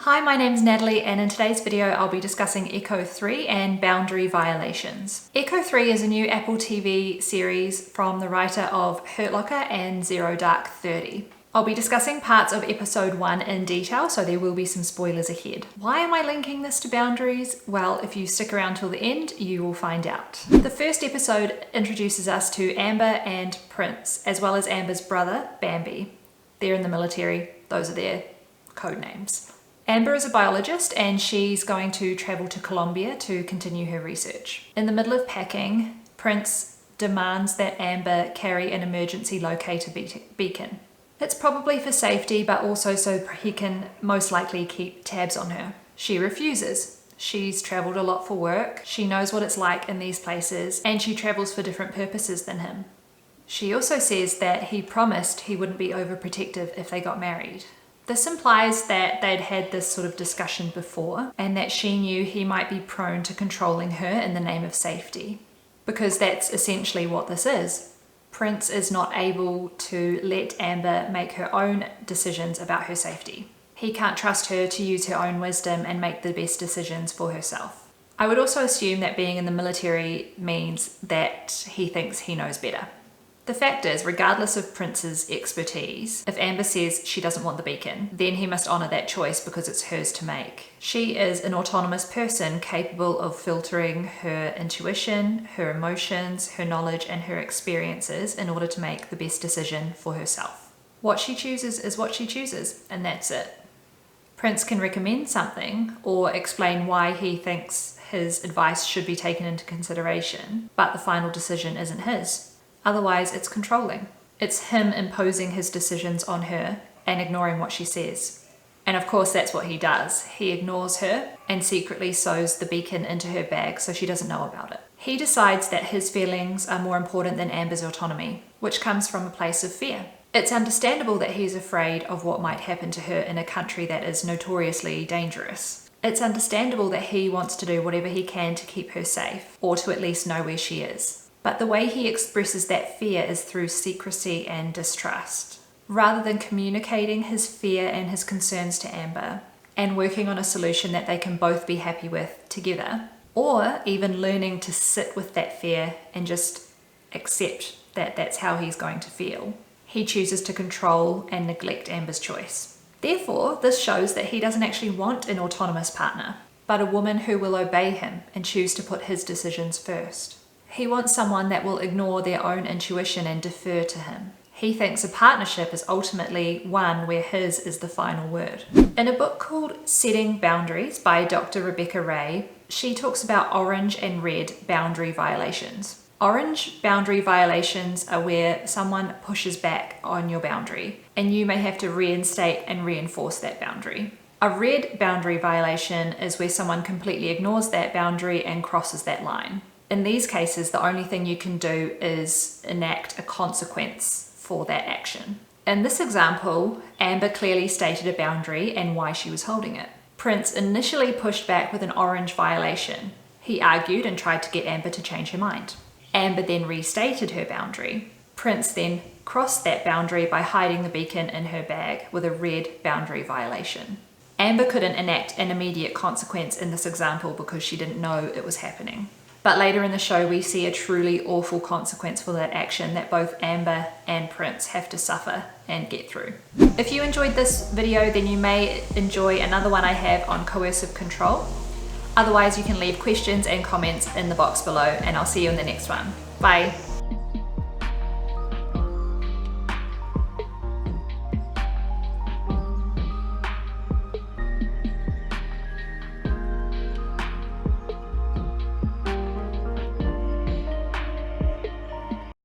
Hi, my name's Natalie, and in today's video I'll be discussing Echo 3 and boundary violations. Echo 3 is a new Apple TV series from the writer of Hurt Locker and Zero Dark 30. I'll be discussing parts of episode 1 in detail, so there will be some spoilers ahead. Why am I linking this to boundaries? Well, if you stick around till the end, you will find out. The first episode introduces us to Amber and Prince, as well as Amber's brother, Bambi. They're in the military, those are their code names. Amber is a biologist and she's going to travel to Colombia to continue her research. In the middle of packing, Prince demands that Amber carry an emergency locator beacon. It's probably for safety, but also so he can most likely keep tabs on her. She refuses. She's traveled a lot for work, she knows what it's like in these places, and she travels for different purposes than him. She also says that he promised he wouldn't be overprotective if they got married. This implies that they'd had this sort of discussion before and that she knew he might be prone to controlling her in the name of safety. Because that's essentially what this is. Prince is not able to let Amber make her own decisions about her safety. He can't trust her to use her own wisdom and make the best decisions for herself. I would also assume that being in the military means that he thinks he knows better. The fact is, regardless of Prince's expertise, if Amber says she doesn't want the beacon, then he must honour that choice because it's hers to make. She is an autonomous person capable of filtering her intuition, her emotions, her knowledge and her experiences in order to make the best decision for herself. What she chooses is what she chooses, and that's it. Prince can recommend something or explain why he thinks his advice should be taken into consideration, but the final decision isn't his. Otherwise, it's controlling. It's him imposing his decisions on her and ignoring what she says. And of course, that's what he does. He ignores her and secretly sews the beacon into her bag so she doesn't know about it. He decides that his feelings are more important than Amber's autonomy, which comes from a place of fear. It's understandable that he's afraid of what might happen to her in a country that is notoriously dangerous. It's understandable that he wants to do whatever he can to keep her safe, or to at least know where she is. But the way he expresses that fear is through secrecy and distrust. Rather than communicating his fear and his concerns to Amber and working on a solution that they can both be happy with together, or even learning to sit with that fear and just accept that that's how he's going to feel, he chooses to control and neglect Amber's choice. Therefore, this shows that he doesn't actually want an autonomous partner, but a woman who will obey him and choose to put his decisions first. He wants someone that will ignore their own intuition and defer to him. He thinks a partnership is ultimately one where his is the final word. In a book called Setting Boundaries by Dr. Rebecca Ray, she talks about orange and red boundary violations. Orange boundary violations are where someone pushes back on your boundary and you may have to reinstate and reinforce that boundary. A red boundary violation is where someone completely ignores that boundary and crosses that line. In these cases, the only thing you can do is enact a consequence for that action. In this example, Amber clearly stated a boundary and why she was holding it. Prince initially pushed back with an orange violation. He argued and tried to get Amber to change her mind. Amber then restated her boundary. Prince then crossed that boundary by hiding the beacon in her bag with a red boundary violation. Amber couldn't enact an immediate consequence in this example because she didn't know it was happening. But later in the show, we see a truly awful consequence for that action that both Amber and Prince have to suffer and get through. If you enjoyed this video, then you may enjoy another one I have on coercive control. Otherwise, you can leave questions and comments in the box below, and I'll see you in the next one. Bye.